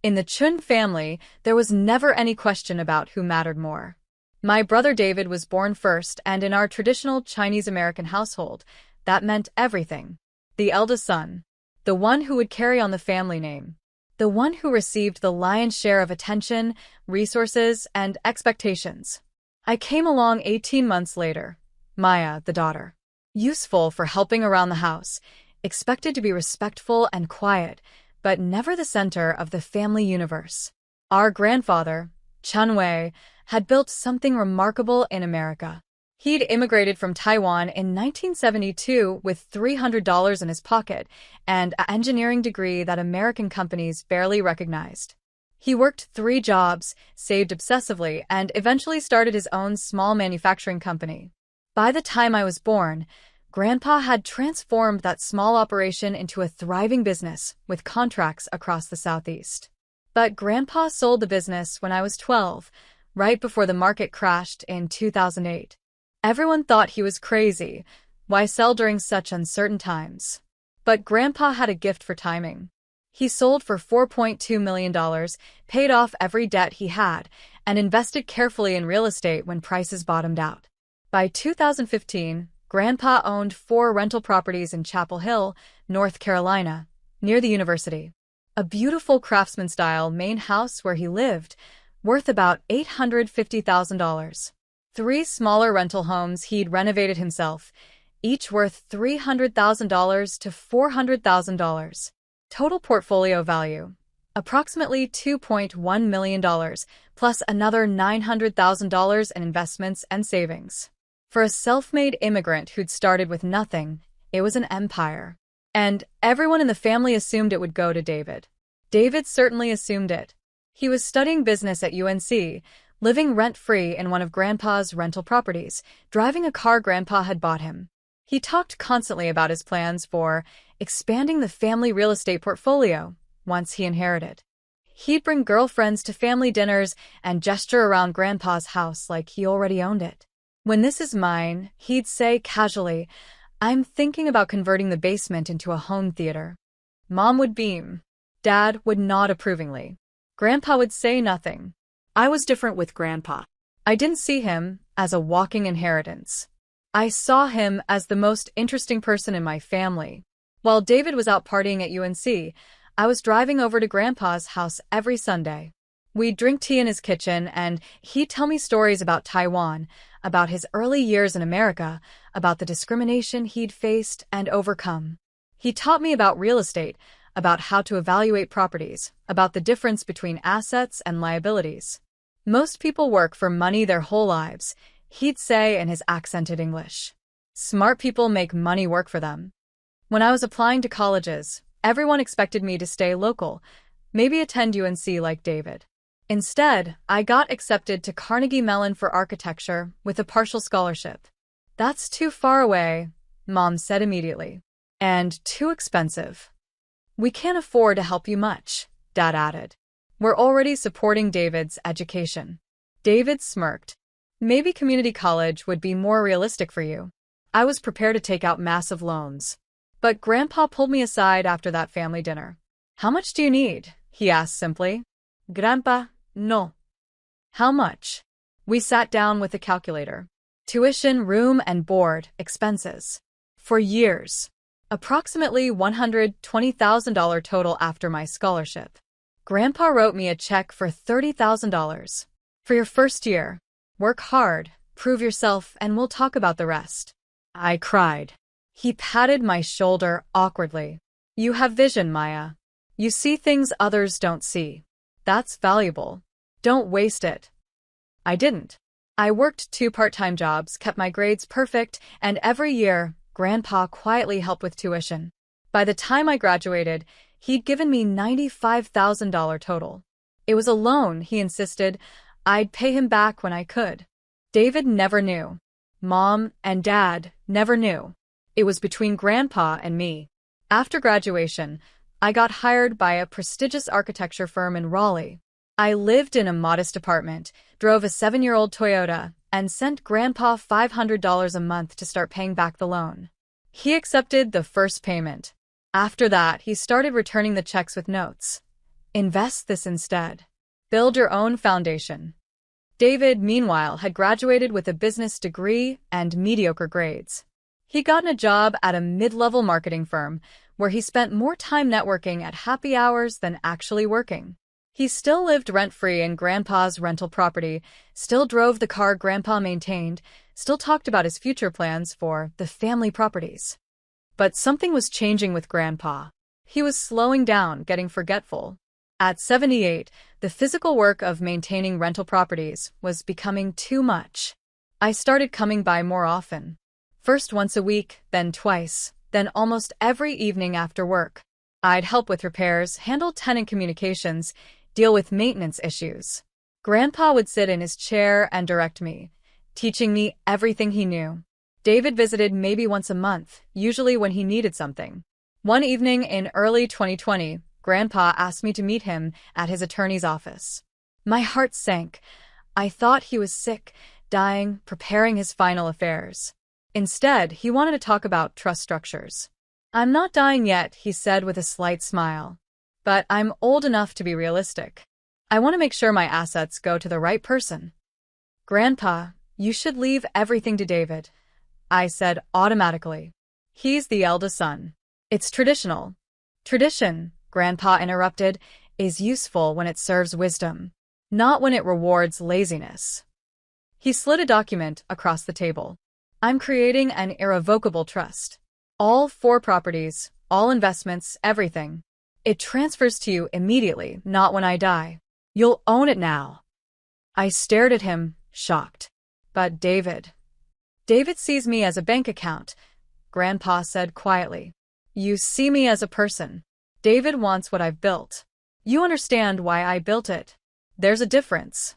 In the Chun family, there was never any question about who mattered more. My brother David was born first, and in our traditional Chinese-American household, that meant everything. The eldest son. The one who would carry on the family name. The one who received the lion's share of attention, resources, and expectations. I came along 18 months later. Maya, the daughter. Useful for helping around the house, expected to be respectful and quiet, but never the center of the family universe. Our grandfather, Chun Wei, had built something remarkable in America. He'd immigrated from Taiwan in 1972 with $300 in his pocket and an engineering degree that American companies barely recognized. He worked 3 jobs, saved obsessively, and eventually started his own small manufacturing company. By the time I was born, Grandpa had transformed that small operation into a thriving business with contracts across the Southeast. But Grandpa sold the business when I was 12, right before the market crashed in 2008. Everyone thought he was crazy. Why sell during such uncertain times? But Grandpa had a gift for timing. He sold for $4.2 million, paid off every debt he had, and invested carefully in real estate when prices bottomed out. By 2015, Grandpa owned 4 rental properties in Chapel Hill, North Carolina, near the university. A beautiful craftsman-style main house where he lived, worth about $850,000. 3 smaller rental homes he'd renovated himself, each worth $300,000 to $400,000. Total portfolio value, approximately $2.1 million, plus another $900,000 in investments and savings. For a self-made immigrant who'd started with nothing, it was an empire. And everyone in the family assumed it would go to David. David certainly assumed it. He was studying business at UNC, living rent-free in one of Grandpa's rental properties, driving a car Grandpa had bought him. He talked constantly about his plans for expanding the family real estate portfolio once he inherited. He'd bring girlfriends to family dinners and gesture around Grandpa's house like he already owned it. "When this is mine," he'd say casually, "I'm thinking about converting the basement into a home theater." Mom would beam. Dad would nod approvingly. Grandpa would say nothing. I was different with Grandpa. I didn't see him as a walking inheritance. I saw him as the most interesting person in my family. While David was out partying at UNC, I was driving over to Grandpa's house every Sunday. We'd drink tea in his kitchen, and he'd tell me stories about Taiwan, about his early years in America, about the discrimination he'd faced and overcome. He taught me about real estate, about how to evaluate properties, about the difference between assets and liabilities. Most people work for money their whole lives, he'd say in his accented English. Smart people make money work for them. When I was applying to colleges, everyone expected me to stay local, maybe attend UNC like David. Instead, I got accepted to Carnegie Mellon for architecture with a partial scholarship. "That's too far away," Mom said immediately. "And too expensive." "We can't afford to help you much," Dad added. "We're already supporting David's education." David smirked. "Maybe community college would be more realistic for you." I was prepared to take out massive loans. But Grandpa pulled me aside after that family dinner. "How much do you need?" he asked simply. "Grandpa, no." "How much?" We sat down with a calculator. Tuition, room and board, expenses. For years. Approximately $120,000 total after my scholarship. Grandpa wrote me a check for $30,000. "For your first year. Work hard, prove yourself, and we'll talk about the rest." I cried. He patted my shoulder awkwardly. "You have vision, Maya. You see things others don't see. That's valuable. Don't waste it." I didn't. I worked 2 part-time jobs, kept my grades perfect, and every year, Grandpa quietly helped with tuition. By the time I graduated, he'd given me $95,000 total. It was a loan, he insisted. I'd pay him back when I could. David never knew. Mom and Dad never knew. It was between Grandpa and me. After graduation, I got hired by a prestigious architecture firm in Raleigh. I lived in a modest apartment, drove a 7-year-old Toyota, and sent Grandpa $500 a month to start paying back the loan. He accepted the first payment. After that, he started returning the checks with notes. Invest this instead. Build your own foundation. David, meanwhile, had graduated with a business degree and mediocre grades. He'd gotten a job at a mid-level marketing firm where he spent more time networking at happy hours than actually working. He still lived rent-free in Grandpa's rental property, still drove the car Grandpa maintained, still talked about his future plans for the family properties. But something was changing with Grandpa. He was slowing down, getting forgetful. At 78, the physical work of maintaining rental properties was becoming too much. I started coming by more often. First once a week, then twice, then almost every evening after work. I'd help with repairs, handle tenant communications, deal with maintenance issues. Grandpa would sit in his chair and direct me, teaching me everything he knew. David visited maybe once a month, usually when he needed something. One evening in early 2020, Grandpa asked me to meet him at his attorney's office. My heart sank. I thought he was sick, dying, preparing his final affairs. Instead, he wanted to talk about trust structures. "I'm not dying yet," he said with a slight smile. "But I'm old enough to be realistic. I want to make sure my assets go to the right person." "Grandpa, you should leave everything to David," I said automatically. "He's the eldest son. It's traditional." "Tradition," Grandpa interrupted, "is useful when it serves wisdom, not when it rewards laziness." He slid a document across the table. "I'm creating an irrevocable trust. All 4 properties, all investments, everything. It transfers to you immediately, not when I die. You'll own it now." I stared at him, shocked. "But David sees me as a bank account," Grandpa said quietly. "You see me as a person. David wants what I've built. You understand why I built it. There's a difference."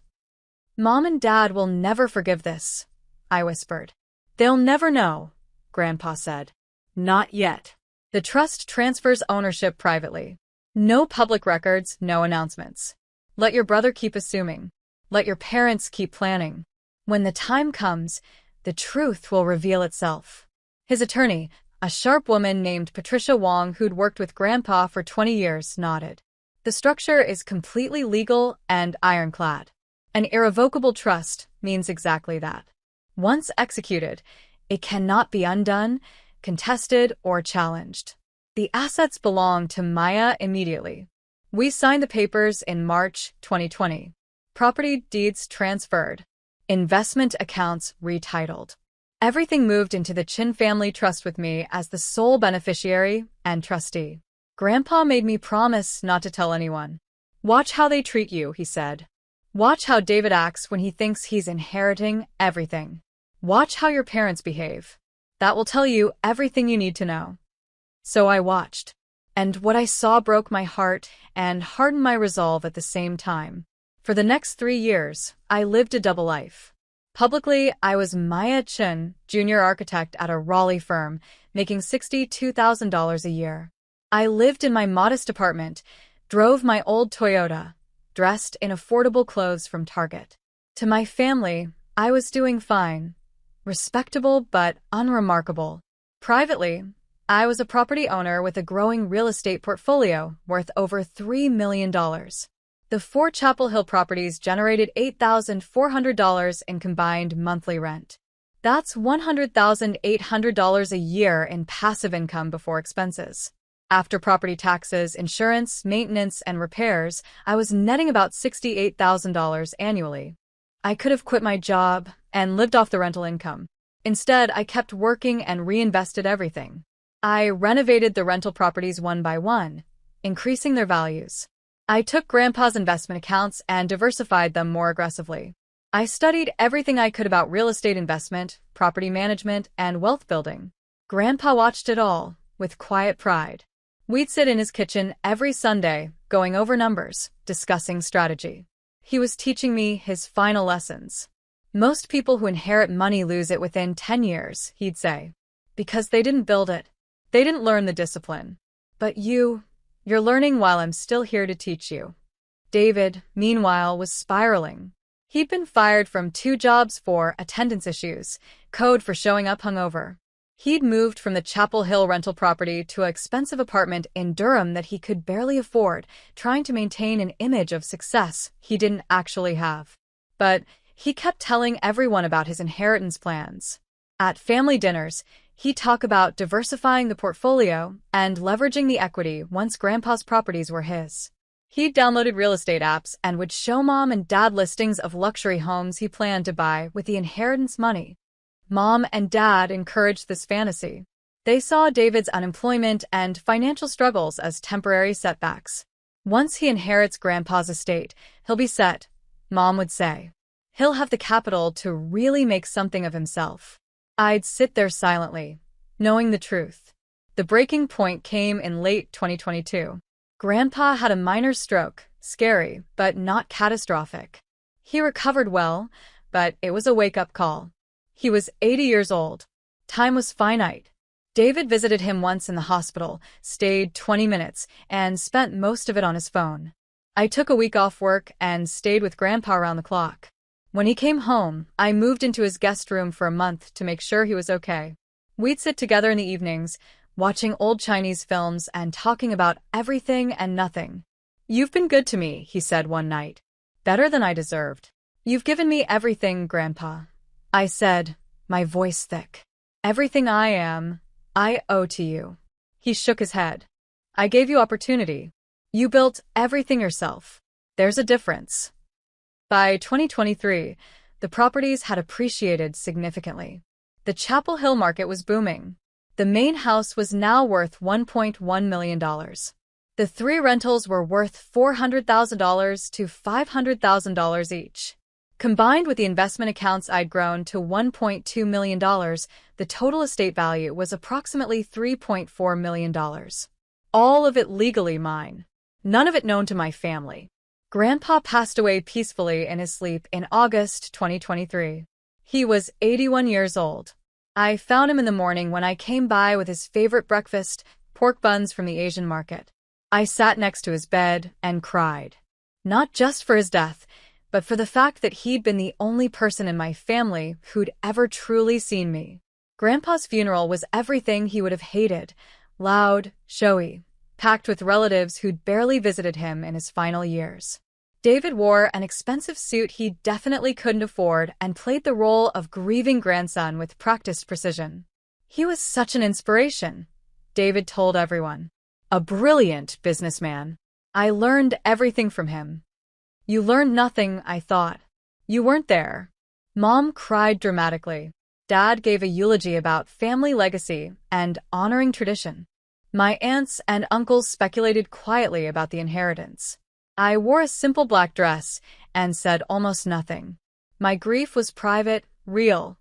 "Mom and Dad will never forgive this," I whispered. "They'll never know," Grandpa said. "Not yet. The trust transfers ownership privately. No public records, no announcements. Let your brother keep assuming. Let your parents keep planning. When the time comes, the truth will reveal itself." His attorney, a sharp woman named Patricia Wong who'd worked with Grandpa for 20 years, nodded. "The structure is completely legal and ironclad. An irrevocable trust means exactly that. Once executed, it cannot be undone, contested, or challenged. The assets belong to Maya immediately." We signed the papers in March 2020. Property deeds transferred. Investment accounts retitled. Everything moved into the Chin family trust with me as the sole beneficiary and trustee. Grandpa made me promise not to tell anyone. "Watch how they treat you," he said. "Watch how David acts when he thinks he's inheriting everything. Watch how your parents behave. That will tell you everything you need to know." So I watched. And what I saw broke my heart and hardened my resolve at the same time. For the next 3 years, I lived a double life. Publicly, I was Maya Chen, junior architect at a Raleigh firm, making $62,000 a year. I lived in my modest apartment, drove my old Toyota, dressed in affordable clothes from Target. To my family, I was doing fine. Respectable but unremarkable. Privately, I was a property owner with a growing real estate portfolio worth over $3 million. The 4 Chapel Hill properties generated $8,400 in combined monthly rent. That's $100,800 a year in passive income before expenses. After property taxes, insurance, maintenance, and repairs, I was netting about $68,000 annually. I could have quit my job and lived off the rental income. Instead, I kept working and reinvested everything. I renovated the rental properties one by one, increasing their values. I took Grandpa's investment accounts and diversified them more aggressively. I studied everything I could about real estate investment, property management, and wealth building. Grandpa watched it all, with quiet pride. We'd sit in his kitchen every Sunday, going over numbers, discussing strategy. He was teaching me his final lessons. "Most people who inherit money lose it within 10 years, he'd say. Because they didn't build it. They didn't learn the discipline. But you're learning while I'm still here to teach you." David, meanwhile, was spiraling. He'd been fired from 2 jobs for attendance issues, code for showing up hungover. He'd moved from the Chapel Hill rental property to an expensive apartment in Durham that he could barely afford, trying to maintain an image of success he didn't actually have. But he kept telling everyone about his inheritance plans. At family dinners, he'd talk about diversifying the portfolio and leveraging the equity once Grandpa's properties were his. He'd downloaded real estate apps and would show Mom and Dad listings of luxury homes he planned to buy with the inheritance money. Mom and Dad encouraged this fantasy. They saw David's unemployment and financial struggles as temporary setbacks. Once he inherits Grandpa's estate, he'll be set, Mom would say. He'll have the capital to really make something of himself. I'd sit there silently, knowing the truth. The breaking point came in late 2022. Grandpa had a minor stroke, scary, but not catastrophic. He recovered well, but it was a wake-up call. He was 80 years old. Time was finite. David visited him once in the hospital, stayed 20 minutes, and spent most of it on his phone. I took a week off work and stayed with Grandpa around the clock. When he came home, I moved into his guest room for a month to make sure he was okay. We'd sit together in the evenings, watching old Chinese films and talking about everything and nothing. "You've been good to me," he said one night. "Better than I deserved." "You've given me everything, Grandpa," I said, my voice thick. "Everything I am, I owe to you." He shook his head. "I gave you opportunity. You built everything yourself. There's a difference." By 2023, the properties had appreciated significantly. The Chapel Hill market was booming. The main house was now worth $1.1 million. The 3 rentals were worth $400,000 to $500,000 each. Combined with the investment accounts I'd grown to $1.2 million, the total estate value was approximately $3.4 million. All of it legally mine. None of it known to my family. Grandpa passed away peacefully in his sleep in August 2023. He was 81 years old. I found him in the morning when I came by with his favorite breakfast, pork buns from the Asian market. I sat next to his bed and cried. Not just for his death, but for the fact that he'd been the only person in my family who'd ever truly seen me. Grandpa's funeral was everything he would have hated: loud, showy, packed with relatives who'd barely visited him in his final years. David wore an expensive suit he definitely couldn't afford and played the role of grieving grandson with practiced precision. He was such an inspiration, David told everyone. A brilliant businessman. I learned everything from him. You learned nothing, I thought. You weren't there. Mom cried dramatically. Dad gave a eulogy about family legacy and honoring tradition. My aunts and uncles speculated quietly about the inheritance. I wore a simple black dress and said almost nothing. My grief was private, real,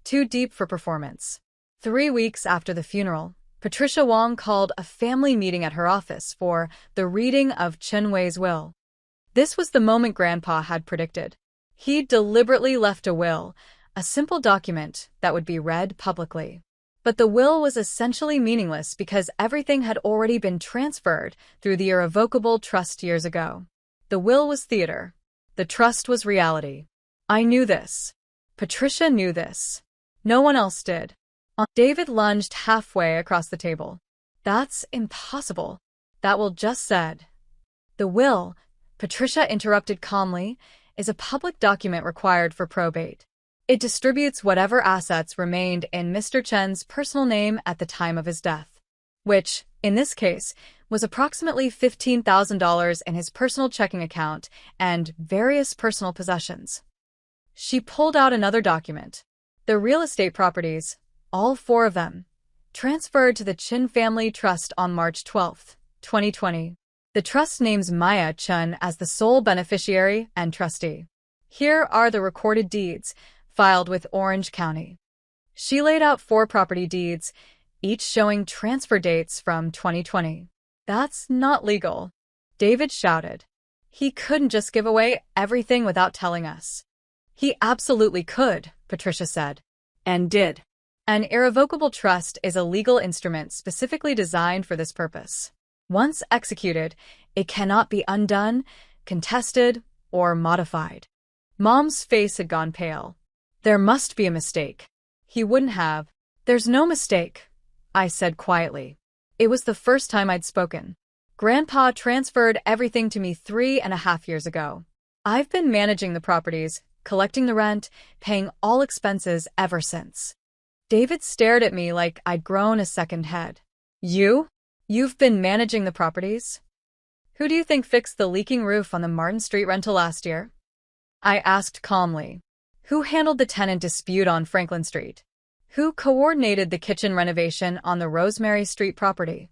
too deep for performance. 3 weeks after the funeral, Patricia Wong called a family meeting at her office for the reading of Chen Wei's will. This was the moment Grandpa had predicted. He'd deliberately left a will, a simple document that would be read publicly. But the will was essentially meaningless because everything had already been transferred through the irrevocable trust years ago. The will was theater. The trust was reality. I knew this. Patricia knew this. No one else did. David lunged halfway across the table. "That's impossible," that will just said. "The will," Patricia interrupted calmly, "is a public document required for probate. It distributes whatever assets remained in Mr. Chen's personal name at the time of his death, which, in this case, was approximately $15,000 in his personal checking account and various personal possessions." She pulled out another document. The real estate properties, all 4 of them, transferred to the Chen Family Trust on March 12, 2020. The trust names Maya Chen as the sole beneficiary and trustee. Here are the recorded deeds, filed with Orange County. She laid out 4 property deeds, each showing transfer dates from 2020. "That's not legal," David shouted. "He couldn't just give away everything without telling us." "He absolutely could," Patricia said. "And did." An irrevocable trust is a legal instrument specifically designed for this purpose. Once executed, it cannot be undone, contested, or modified. Mom's face had gone pale. "There must be a mistake." "He wouldn't have," There's no mistake, I said quietly. It was the first time I'd spoken. Grandpa transferred everything to me 3.5 years ago. I've been managing the properties, collecting the rent, paying all expenses ever since. David stared at me like I'd grown a second head. You? You've been managing the properties? Who do you think fixed the leaking roof on the Martin Street rental last year? I asked calmly. Who handled the tenant dispute on Franklin Street? Who coordinated the kitchen renovation on the Rosemary Street property?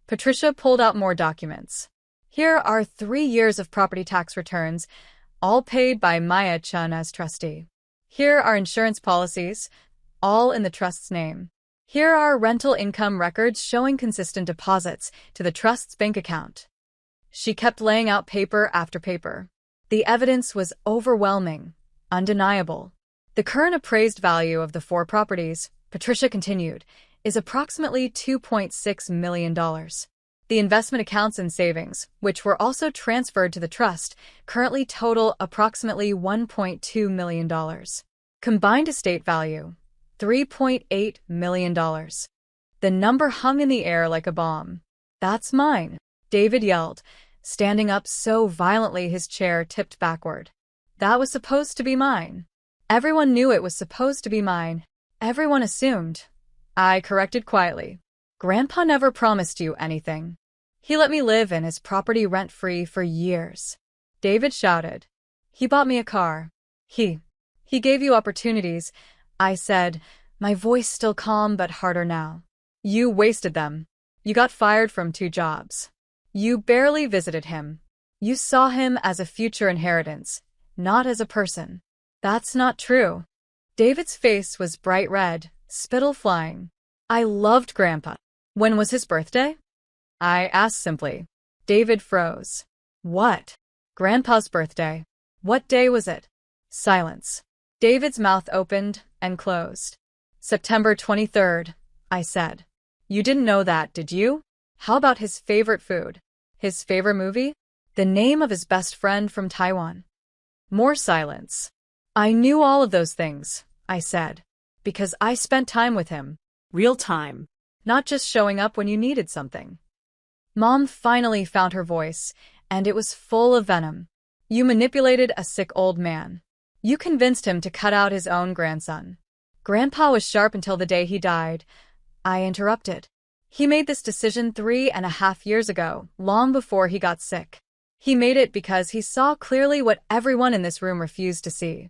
Patricia pulled out more documents. Here are 3 years of property tax returns, all paid by Maya Chun as trustee. Here are insurance policies, all in the trust's name. Here are rental income records showing consistent deposits to the trust's bank account. She kept laying out paper after paper. The evidence was overwhelming, undeniable. The current appraised value of the 4 properties, Patricia continued, is approximately $2.6 million. The investment accounts and savings, which were also transferred to the trust, currently total approximately $1.2 million. Combined estate value, $3.8 million. The number hung in the air like a bomb. That's mine, David yelled, standing up so violently his chair tipped backward. That was supposed to be mine. Everyone knew it was supposed to be mine. Everyone assumed. I corrected quietly. Grandpa never promised you anything. He let me live in his property rent-free for years. David shouted. He bought me a car. He gave you opportunities, I said, my voice still calm but harder now. You wasted them. You got fired from 2 jobs. You barely visited him. You saw him as a future inheritance, not as a person. That's not true. David's face was bright red, spittle flying. I loved Grandpa. When was his birthday? I asked simply. David froze. What? Grandpa's birthday. What day was it? Silence. David's mouth opened and closed. September 23rd, I said. You didn't know that, did you? How about his favorite food? His favorite movie? The name of his best friend from Taiwan? More silence. I knew all of those things, I said, because I spent time with him. Real time. Not just showing up when you needed something. Mom finally found her voice, and it was full of venom. You manipulated a sick old man. You convinced him to cut out his own grandson. Grandpa was sharp until the day he died. I interrupted. He made this decision 3.5 years ago, long before he got sick. He made it because he saw clearly what everyone in this room refused to see.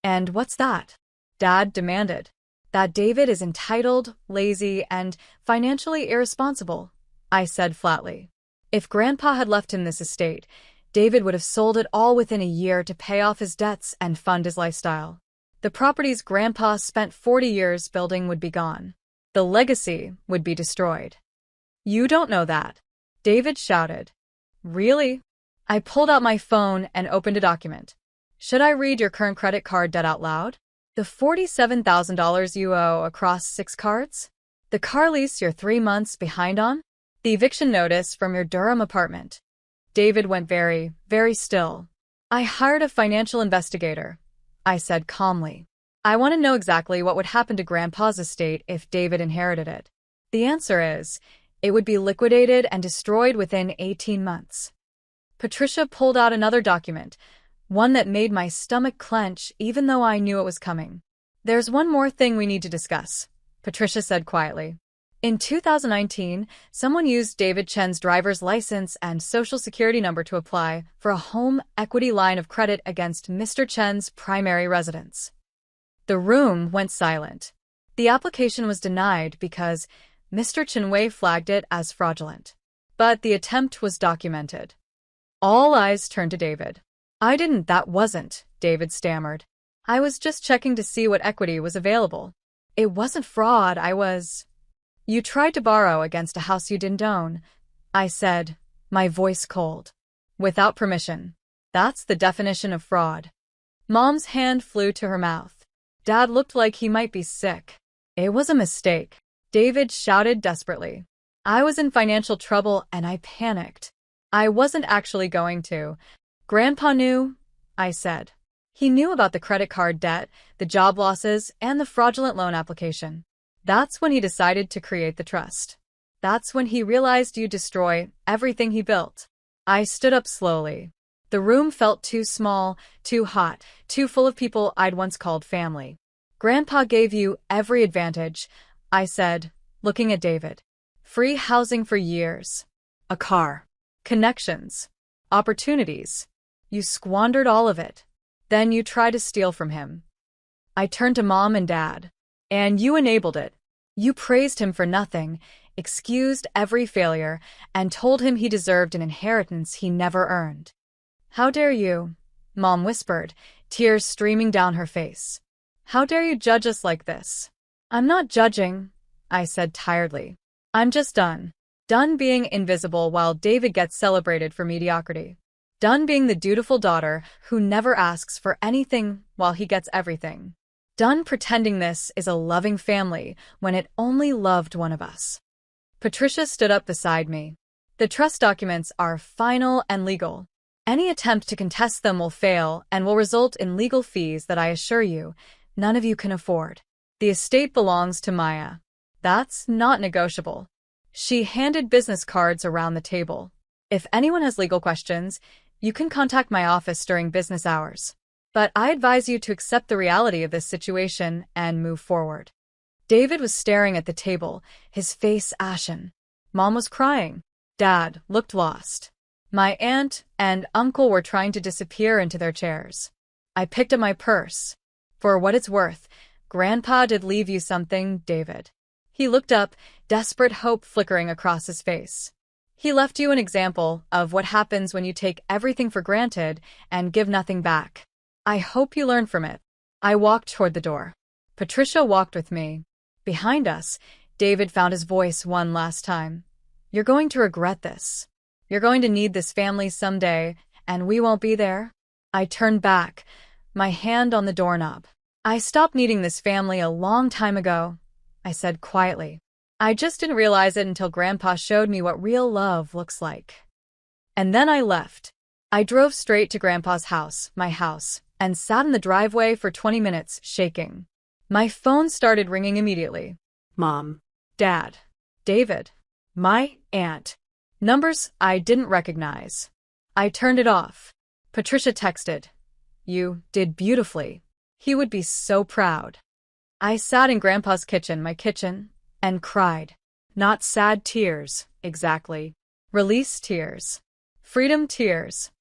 And what's that? Dad demanded. That David is entitled, lazy, and financially irresponsible, I said flatly. If Grandpa had left him this estate, David would have sold it all within a year to pay off his debts and fund his lifestyle. The properties Grandpa spent 40 years building would be gone. The legacy would be destroyed. You don't know that, David shouted. Really? I pulled out my phone and opened a document. Should I read your current credit card debt out loud? The $47,000 you owe across 6 cards? The car lease you're 3 months behind on? The eviction notice from your Durham apartment? David went very, very still. I hired a financial investigator, I said calmly. I want to know exactly what would happen to Grandpa's estate if David inherited it. The answer is, it would be liquidated and destroyed within 18 months. Patricia pulled out another document, one that made my stomach clench even though I knew it was coming. There's one more thing we need to discuss, Patricia said quietly. In 2019, someone used David Chen's driver's license and social security number to apply for a home equity line of credit against Mr. Chen's primary residence. The room went silent. The application was denied because Mr. Chenwei flagged it as fraudulent. But the attempt was documented. All eyes turned to David. That wasn't, David stammered. I was just checking to see what equity was available. It wasn't fraud, You tried to borrow against a house you didn't own, I said, my voice cold. Without permission. That's the definition of fraud. Mom's hand flew to her mouth. Dad looked like he might be sick. It was a mistake, David shouted desperately. I was in financial trouble and I panicked. I wasn't actually going to. Grandpa knew, I said. He knew about the credit card debt, the job losses, and the fraudulent loan application. That's when he decided to create the trust. That's when he realized you'd destroy everything he built. I stood up slowly. The room felt too small, too hot, too full of people I'd once called family. Grandpa gave you every advantage, I said, looking at David. Free housing for years. A car. Connections. Opportunities. You squandered all of it. Then you tried to steal from him. I turned to Mom and Dad. And you enabled it. You praised him for nothing, excused every failure, and told him he deserved an inheritance he never earned. How dare you? Mom whispered, tears streaming down her face. How dare you judge us like this? I'm not judging, I said tiredly. I'm just done. Done being invisible while David gets celebrated for mediocrity. Done being the dutiful daughter who never asks for anything while he gets everything. Done pretending this is a loving family when it only loved one of us. Patricia stood up beside me. The trust documents are final and legal. Any attempt to contest them will fail and will result in legal fees that I assure you, none of you can afford. The estate belongs to Maya. That's not negotiable. She handed business cards around the table. If anyone has legal questions, you can contact my office during business hours. But I advise you to accept the reality of this situation and move forward. David was staring at the table, his face ashen. Mom was crying. Dad looked lost. My aunt and uncle were trying to disappear into their chairs. I picked up my purse. For what it's worth, Grandpa did leave you something, David. He looked up, desperate hope flickering across his face. He left you an example of what happens when you take everything for granted and give nothing back. I hope you learn from it. I walked toward the door. Patricia walked with me. Behind us, David found his voice one last time. You're going to regret this. You're going to need this family someday, and we won't be there. I turned back, my hand on the doorknob. I stopped needing this family a long time ago, I said quietly. I just didn't realize it until Grandpa showed me what real love looks like. And then I left. I drove straight to Grandpa's house, my house, and sat in the driveway for 20 minutes, shaking. My phone started ringing immediately. Mom. Dad. David. My aunt. Numbers I didn't recognize. I turned it off. Patricia texted. You did beautifully. He would be so proud. I sat in Grandpa's kitchen, my kitchen, and cried. Not sad tears, exactly. Release tears. Freedom tears.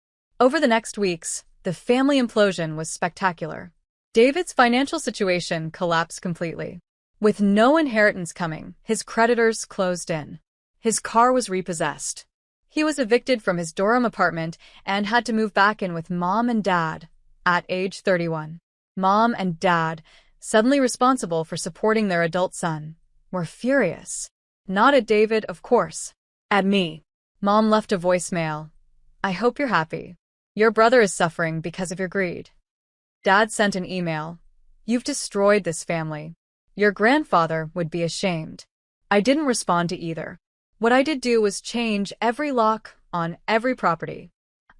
Over the next weeks, the family implosion was spectacular. David's financial situation collapsed completely. With no inheritance coming, his creditors closed in. His car was repossessed. He was evicted from his Durham apartment and had to move back in with Mom and Dad at age 31. Mom and Dad, suddenly responsible for supporting their adult son, were furious. Not at David, of course. At me. Mom left a voicemail. I hope you're happy. Your brother is suffering because of your greed. Dad sent an email. You've destroyed this family. Your grandfather would be ashamed. I didn't respond to either. What I did do was change every lock on every property.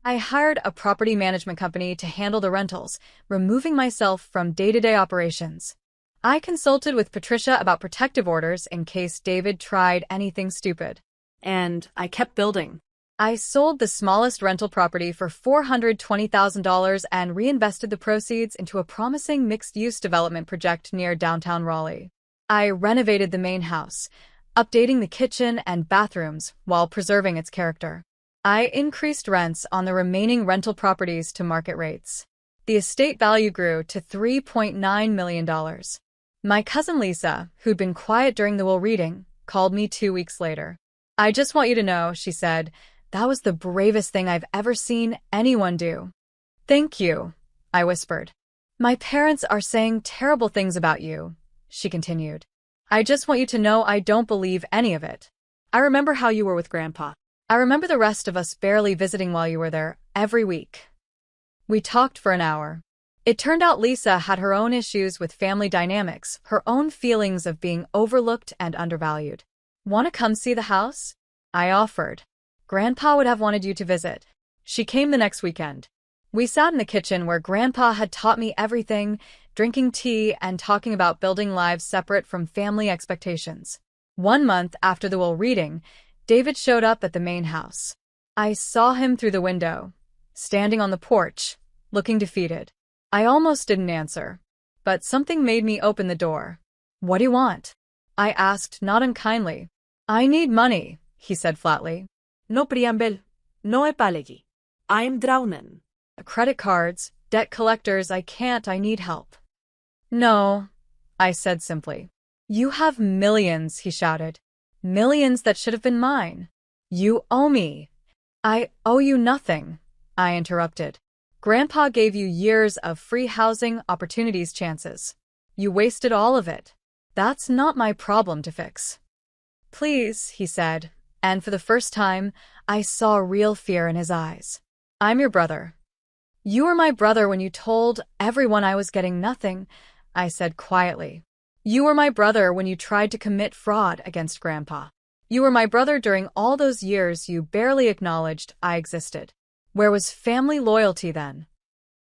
I hired a property management company to handle the rentals, removing myself from day-to-day operations. I consulted with Patricia about protective orders in case David tried anything stupid. And I kept building. I sold the smallest rental property for $420,000 and reinvested the proceeds into a promising mixed-use development project near downtown Raleigh. I renovated the main house, updating the kitchen and bathrooms while preserving its character. I increased rents on the remaining rental properties to market rates. The estate value grew to $3.9 million. My cousin Lisa, who'd been quiet during the will reading, called me 2 weeks later. I just want you to know, she said, that was the bravest thing I've ever seen anyone do. Thank you, I whispered. My parents are saying terrible things about you, she continued. I just want you to know I don't believe any of it. I remember how you were with Grandpa. I remember the rest of us barely visiting while you were there every week. We talked for an hour. It turned out Lisa had her own issues with family dynamics, her own feelings of being overlooked and undervalued. Want to come see the house? I offered. Grandpa would have wanted you to visit. She came the next weekend. We sat in the kitchen where Grandpa had taught me everything, drinking tea and talking about building lives separate from family expectations. 1 month after the will reading, David showed up at the main house. I saw him through the window, standing on the porch, looking defeated. I almost didn't answer, but something made me open the door. "What do you want?" I asked, not unkindly. "I need money," he said flatly. "No preamble. No apology. I'm drowning." "Credit cards, debt collectors, I need help." "No," I said simply. "You have millions," he shouted. "Millions that should have been mine. You owe me." "I owe you nothing," I interrupted. "Grandpa gave you years of free housing, opportunities, chances. You wasted all of it. That's not my problem to fix." "Please," he said, and for the first time, I saw real fear in his eyes. "I'm your brother." "You were my brother when you told everyone I was getting nothing," I said quietly. "You were my brother when you tried to commit fraud against Grandpa. You were my brother during all those years you barely acknowledged I existed. Where was family loyalty then?"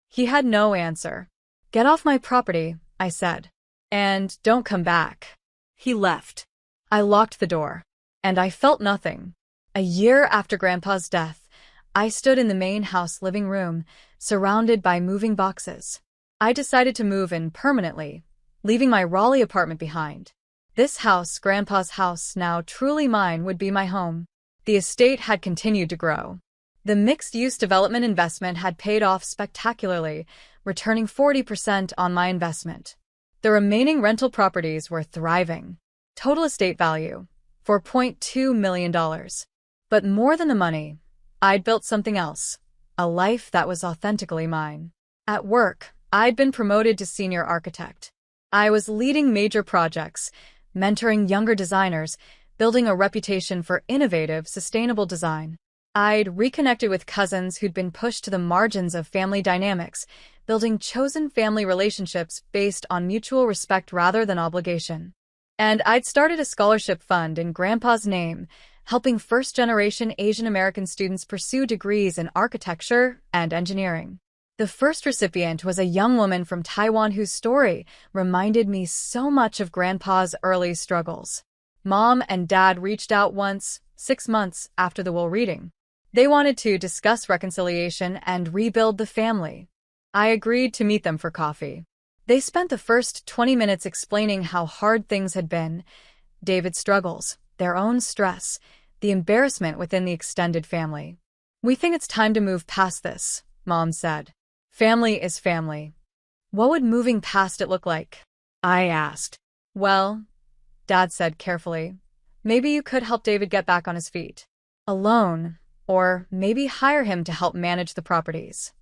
He had no answer. "Get off my property," I said. "And don't come back." He left. I locked the door. And I felt nothing. A year after Grandpa's death, I stood in the main house living room, surrounded by moving boxes. I decided to move in permanently, leaving my Raleigh apartment behind. This house, Grandpa's house, now truly mine, would be my home. The estate had continued to grow. The mixed-use development investment had paid off spectacularly, returning 40% on my investment. The remaining rental properties were thriving. Total estate value, $4.2 million. But more than the money, I'd built something else, a life that was authentically mine. At work, I'd been promoted to senior architect. I was leading major projects, mentoring younger designers, building a reputation for innovative, sustainable design. I'd reconnected with cousins who'd been pushed to the margins of family dynamics, building chosen family relationships based on mutual respect rather than obligation. And I'd started a scholarship fund in Grandpa's name, helping first-generation Asian American students pursue degrees in architecture and engineering. The first recipient was a young woman from Taiwan whose story reminded me so much of Grandpa's early struggles. Mom and Dad reached out once, 6 months after the will reading. They wanted to discuss reconciliation and rebuild the family. I agreed to meet them for coffee. They spent the first 20 minutes explaining how hard things had been, David's struggles, their own stress, the embarrassment within the extended family. "We think it's time to move past this," Mom said. "Family is family." "What would moving past it look like?" I asked. "Well," Dad said carefully, "maybe you could help David get back on his feet. Alone, or maybe hire him to help manage the properties."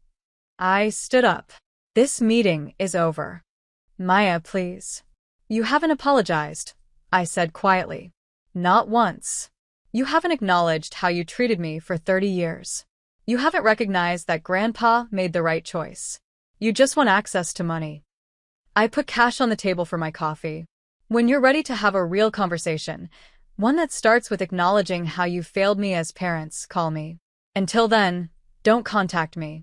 I stood up. "This meeting is over. Maya, please." "You haven't apologized," I said quietly. "Not once. You haven't acknowledged how you treated me for 30 years. You haven't recognized that Grandpa made the right choice. You just want access to money." I put cash on the table for my coffee. "When you're ready to have a real conversation, one that starts with acknowledging how you failed me as parents, call me. Until then, don't contact me."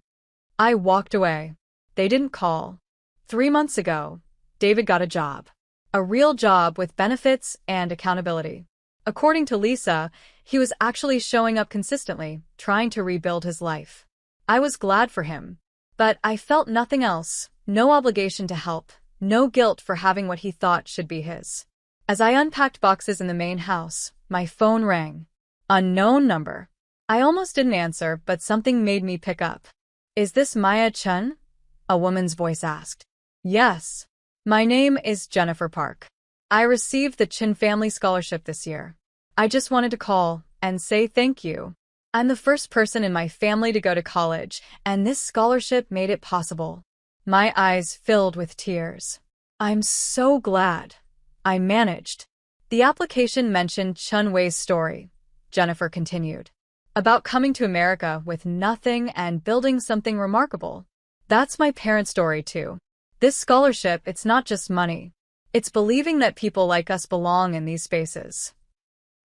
I walked away. They didn't call. 3 months ago, David got a job. A real job with benefits and accountability. According to Lisa, he was actually showing up consistently, trying to rebuild his life. I was glad for him. But I felt nothing else, no obligation to help, no guilt for having what he thought should be his. As I unpacked boxes in the main house, my phone rang. Unknown number. I almost didn't answer, but something made me pick up. "Is this Maya Chen?" a woman's voice asked. "Yes. My name is Jennifer Park. I received the Chen Family Scholarship this year. I just wanted to call and say thank you. I'm the first person in my family to go to college, and this scholarship made it possible." My eyes filled with tears. "I'm so glad. I managed." "The application mentioned Chun Wei's story," Jennifer continued, "about coming to America with nothing and building something remarkable. That's my parents' story too. This scholarship, it's not just money. It's believing that people like us belong in these spaces."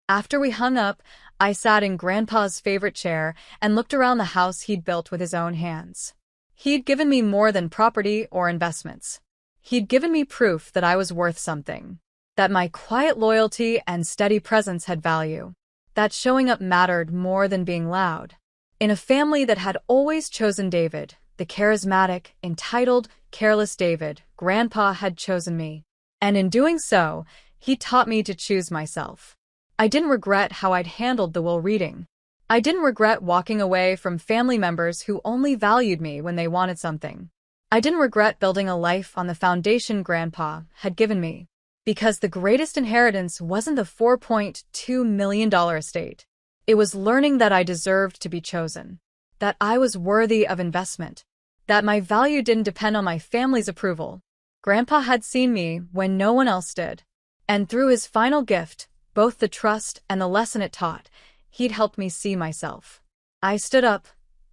After we hung up, I sat in Grandpa's favorite chair and looked around the house he'd built with his own hands. He'd given me more than property or investments. He'd given me proof that I was worth something, that my quiet loyalty and steady presence had value, that showing up mattered more than being loud. In a family that had always chosen David, the charismatic, entitled, careless David, Grandpa had chosen me. And in doing so, he taught me to choose myself. I didn't regret how I'd handled the will reading. I didn't regret walking away from family members who only valued me when they wanted something. I didn't regret building a life on the foundation Grandpa had given me. Because the greatest inheritance wasn't the $4.2 million estate. It was learning that I deserved to be chosen, that I was worthy of investment, that my value didn't depend on my family's approval. Grandpa had seen me when no one else did. And through his final gift, both the trust and the lesson it taught, he'd helped me see myself. I stood up,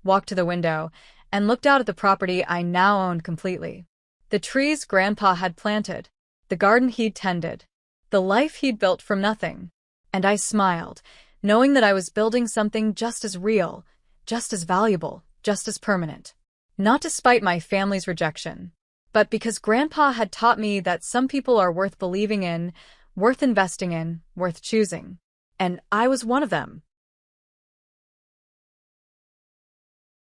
walked to the window, and looked out at the property I now owned completely. The trees Grandpa had planted, the garden he'd tended, the life he'd built from nothing. And I smiled, knowing that I was building something just as real, just as valuable, just as permanent. Not despite my family's rejection, but because Grandpa had taught me that some people are worth believing in, worth investing in, worth choosing. And I was one of them.